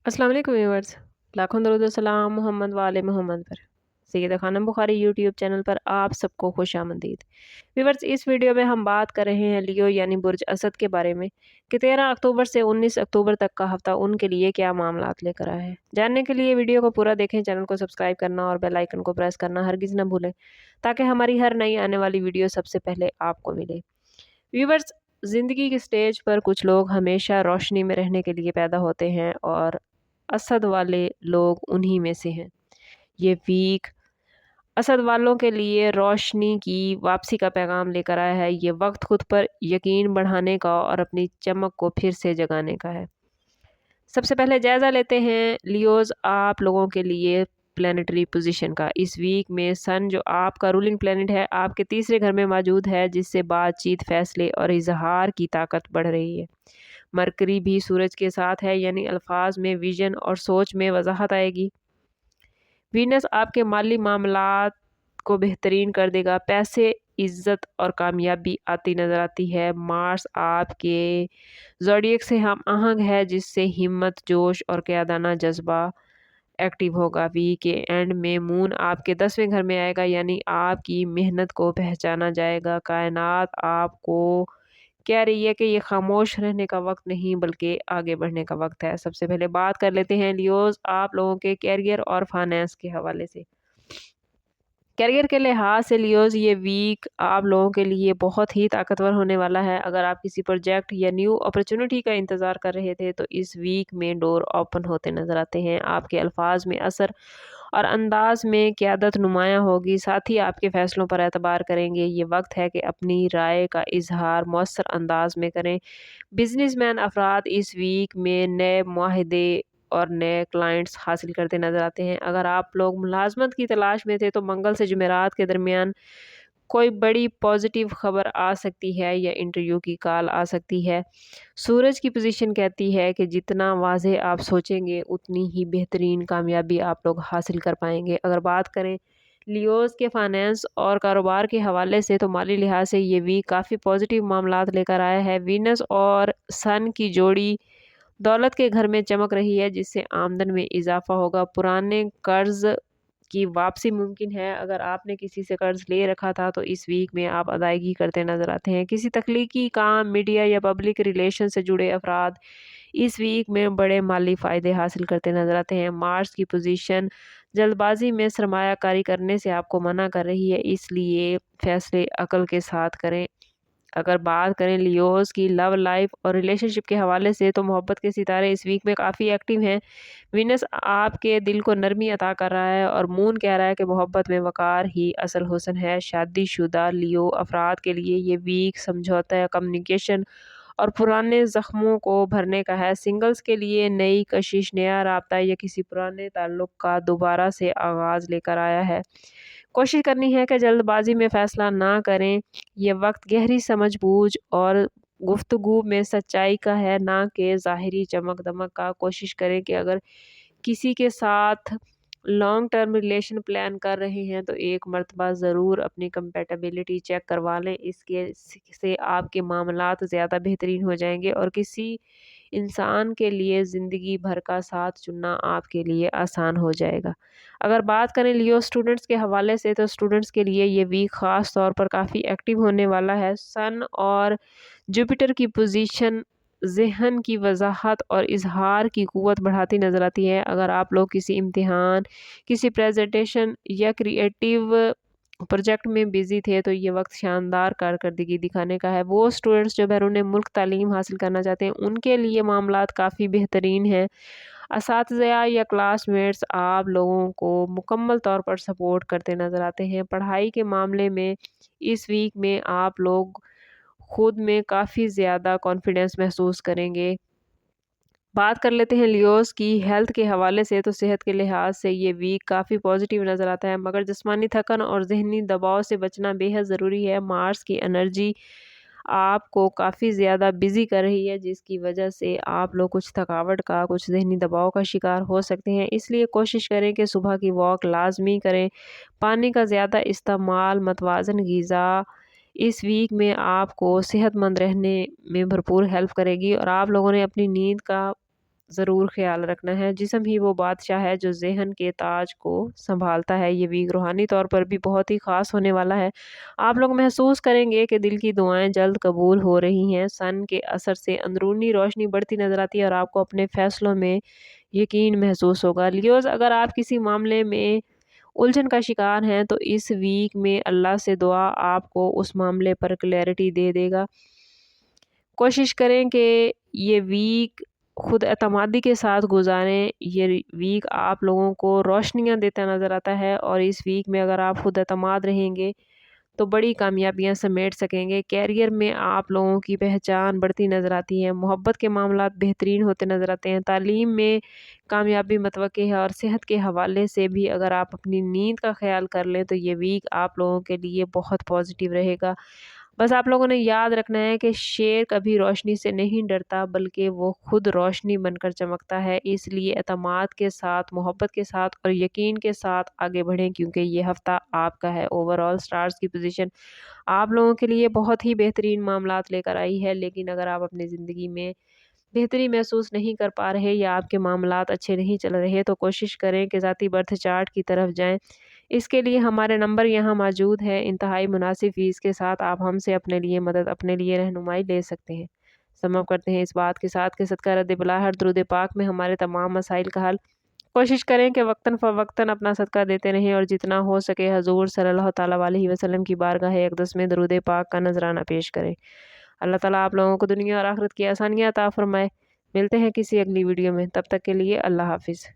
अस्सलाम वालेकुम व्यूअर्स। लाखों दरूद व सलाम मोहम्मद वाले मोहम्मद पर। सैयदा खानम बुखारी यूट्यूब चैनल पर आप सबको खुशामदीद। व्यूअर्स, इस वीडियो में हम बात कर रहे हैं लियो यानी बुर्ज असद के बारे में कि 13 अक्टूबर से 19 अक्टूबर तक का हफ्ता उनके लिए क्या मामलात लेकर आया है। जानने के लिए वीडियो को पूरा देखें, चैनल को सब्सक्राइब करना और बेल आइकन को प्रेस करना हरगिज़ न भूलें ताकि हमारी हर नई आने वाली वीडियो सबसे पहले आपको मिले। व्यूअर्स, ज़िंदगी के स्टेज पर कुछ लोग हमेशा रोशनी में रहने के लिए पैदा होते हैं और असद वाले लोग उन्हीं में से हैं। ये वीक असद वालों के लिए रोशनी की वापसी का पैगाम लेकर आया है। ये वक्त खुद पर यकीन बढ़ाने का और अपनी चमक को फिर से जगाने का है। सबसे पहले जायज़ा लेते हैं लियोज़ आप लोगों के लिए प्लैनेटरी पोजीशन का। इस वीक में सन, जो आपका रूलिंग प्लैनेट है, आपके तीसरे घर में मौजूद है, जिससे बातचीत, फैसले और इजहार की ताकत बढ़ रही है। मरकरी भी सूरज के साथ है, यानी अल्फाज में, विजन और सोच में वजाहत आएगी। वीनस आपके माली मामलात को बेहतरीन कर देगा। पैसे, इज्जत और कामयाबी आती नज़र आती है। मार्स आपके ज़ोडिएक से हम आहंग है, जिससे हिम्मत, जोश और क़यादाना जज्बा एक्टिव होगा। वीक के एंड में मून आपके 10वें घर में आएगा, यानी आपकी मेहनत को पहचाना जाएगा। कायनात आपको कह रही है कि ये खामोश रहने का वक्त नहीं बल्कि आगे बढ़ने का वक्त है। सबसे पहले बात कर लेते हैं लियोज़ आप लोगों के कैरियर और फाइनेंस के हवाले से। कैरियर के लिहाज से लियोज़, ये वीक आप लोगों के लिए बहुत ही ताकतवर होने वाला है। अगर आप किसी प्रोजेक्ट या न्यू अपॉर्चुनिटी का इंतज़ार कर रहे थे तो इस वीक में डोर ओपन होते नज़र आते हैं। आपके अल्फाज में असर और अंदाज में क़यादत नुमायाँ होगी, साथ ही आपके फ़ैसलों पर एतबार करेंगे। ये वक्त है कि अपनी राय का इजहार मौसर अंदाज में करें। बिजनेसमैन अफराद इस वीक में नए मुआहदे और नए क्लाइंट्स हासिल करते नज़र आते हैं। अगर आप लोग मुलाजमत की तलाश में थे तो मंगल से जुमेरात के दरमियान कोई बड़ी पॉजिटिव खबर आ सकती है या इंटरव्यू की कॉल आ सकती है। सूरज की पोजीशन कहती है कि जितना वाज़ेह आप सोचेंगे उतनी ही बेहतरीन कामयाबी आप लोग हासिल कर पाएंगे। अगर बात करें लियोज़ के फाइनेंस और कारोबार के हवाले से तो माली लिहाज से ये वीक काफ़ी पॉजिटिव मामलात लेकर आया है। वीनस और सन की जोड़ी दौलत के घर में चमक रही है, जिससे आमदन में इजाफा होगा। पुराने कर्ज की वापसी मुमकिन है। अगर आपने किसी से कर्ज ले रखा था तो इस वीक में आप अदायगी करते नजर आते हैं। किसी तख्लीकी काम, मीडिया या पब्लिक रिलेशन से जुड़े अफराद इस वीक में बड़े माली फ़ायदे हासिल करते नजर आते हैं। मार्स की पोजीशन जल्दबाजी में सरमायाकारी करने से आपको मना कर रही है, इसलिए फैसले अक्ल के साथ करें। अगर बात करें लियोज़ की लव लाइफ और रिलेशनशिप के हवाले से तो मोहब्बत के सितारे इस वीक में काफ़ी एक्टिव हैं। विनस आपके दिल को नरमी अता कर रहा है और मून कह रहा है कि मोहब्बत में वक़ार ही असल हुस्न है। शादीशुदा लियो अफराद के लिए ये वीक समझौता, कम्युनिकेशन और पुराने ज़ख्मों को भरने का है। सिंगल्स के लिए नई कशिश, नया राब्ता या किसी पुराने ताल्लुक़ का दोबारा से आगाज़ लेकर आया है। कोशिश करनी है कि जल्दबाजी में फ़ैसला ना करें। ये वक्त गहरी समझ-बूझ और गुफ्तगू में सच्चाई का है, ना कि ज़ाहिरी चमक-दमक का। कोशिश करें कि अगर किसी के साथ लॉन्ग टर्म रिलेशन प्लान कर रहे हैं तो एक मर्तबा ज़रूर अपनी कंपैटिबिलिटी चेक करवा लें। इसके से आपके मामलात ज़्यादा बेहतरीन हो जाएंगे और किसी इंसान के लिए ज़िंदगी भर का साथ चुनना आपके लिए आसान हो जाएगा। अगर बात करें लियो स्टूडेंट्स के हवाले से तो स्टूडेंट्स के लिए ये वीक ख़ास तौर पर काफ़ी एक्टिव होने वाला है। सन और जुपिटर की पोजीशन ज़हन की वजाहत और इजहार की क़ुव्वत बढ़ाती नज़र आती है। अगर आप लोग किसी इम्तिहान, किसी प्रेजेंटेशन या क्रिएटिव प्रोजेक्ट में बिज़ी थे तो ये वक्त शानदार कारकर्दगी दिखाने का है। वो स्टूडेंट्स जो बैरून मुल्क तालीम हासिल करना चाहते हैं उनके लिए मामलात काफ़ी बेहतरीन हैं। असातिज़ा या क्लासमेट्स आप लोगों को मुकम्मल तौर पर सपोर्ट करते नज़र आते हैं। पढ़ाई के मामले में इस वीक में आप लोग खुद में काफ़ी ज़्यादा कॉन्फिडेंस महसूस करेंगे। बात कर लेते हैं लियोज़ की हेल्थ के हवाले से तो सेहत के लिहाज से ये वीक काफ़ी पॉजिटिव नज़र आता है, मगर जिस्मानी थकन और ज़हनी दबाव से बचना बेहद ज़रूरी है। मार्स की एनर्जी आपको काफ़ी ज़्यादा बिज़ी कर रही है, जिसकी वजह से आप लोग कुछ थकावट का, कुछ ज़हनी दबाव का शिकार हो सकते हैं। इसलिए कोशिश करें कि सुबह की वॉक लाजमी करें। पानी का ज़्यादा इस्तेमाल, मतवाज़न ग़िज़ा इस वीक में आपको सेहतमंद रहने में भरपूर हेल्प करेगी और आप लोगों ने अपनी नींद का ضرور خیال رکھنا ہے۔ جسم ہی وہ بادشاہ ہے جو ذہن کے تاج کو سنبھالتا ہے۔ یہ ویک روحانی طور پر بھی بہت ہی خاص ہونے والا ہے۔ آپ لوگ محسوس کریں گے کہ دل کی دعائیں جلد قبول ہو رہی ہیں۔ سن کے اثر سے اندرونی روشنی بڑھتی نظر آتی ہے اور آپ کو اپنے فیصلوں میں یقین محسوس ہوگا۔ لیوز، اگر آپ کسی معاملے میں الجھن کا شکار ہیں تو اس ویک میں اللہ سے دعا آپ کو اس معاملے پر کلیئرٹی دے دے گا۔ کوشش کریں کہ یہ ویک خود اعتمادی کے ساتھ گزاریں۔ یہ ویک آپ لوگوں کو روشنیاں دیتا نظر آتا ہے اور اس ویک میں اگر آپ خود اعتماد رہیں گے تو بڑی کامیابیاں سمیٹ سکیں گے۔ کیریئر میں آپ لوگوں کی پہچان بڑھتی نظر آتی ہے۔ محبت کے معاملات بہترین ہوتے نظر آتے ہیں۔ تعلیم میں کامیابی متوقع ہے اور صحت کے حوالے سے بھی اگر آپ اپنی نیند کا خیال کر لیں تو یہ ویک آپ لوگوں کے لیے بہت پازیٹیو رہے گا۔ بس آپ لوگوں نے یاد رکھنا ہے کہ شیر کبھی روشنی سے نہیں ڈرتا بلکہ وہ خود روشنی بن کر چمکتا ہے۔ اس لیے اعتماد کے ساتھ، محبت کے ساتھ اور یقین کے ساتھ آگے بڑھیں کیونکہ یہ ہفتہ آپ کا ہے۔ اوورآل سٹارز کی پوزیشن آپ لوگوں کے لیے بہت ہی بہترین معاملات لے کر آئی ہے، لیکن اگر آپ اپنی زندگی میں بہتری محسوس نہیں کر پا رہے یا آپ کے معاملات اچھے نہیں چل رہے تو کوشش کریں کہ ذاتی برتھ چارٹ کی طرف جائیں۔ اس کے لیے ہمارے نمبر یہاں موجود ہے۔ انتہائی مناسب فیس کے ساتھ آپ ہم سے اپنے لیے مدد، اپنے لیے رہنمائی لے سکتے ہیں۔ سمجھ کرتے ہیں اس بات کے ساتھ کہ صدقہ رد بلا ہر درود پاک میں ہمارے تمام مسائل کا حل۔ کوشش کریں کہ وقتاً فوقتاً اپنا صدقہ دیتے رہیں اور جتنا ہو سکے حضور صلی اللہ تعالیٰ علیہ وسلم کی بارگاہ اقدس میں درود پاک کا نذرانہ پیش کریں۔ اللہ تعالیٰ آپ لوگوں کو دنیا اور آخرت کی آسانیاں عطا فرمائے۔ ملتے ہیں کسی اگلی ویڈیو میں، تب تک کے لیے اللہ حافظ۔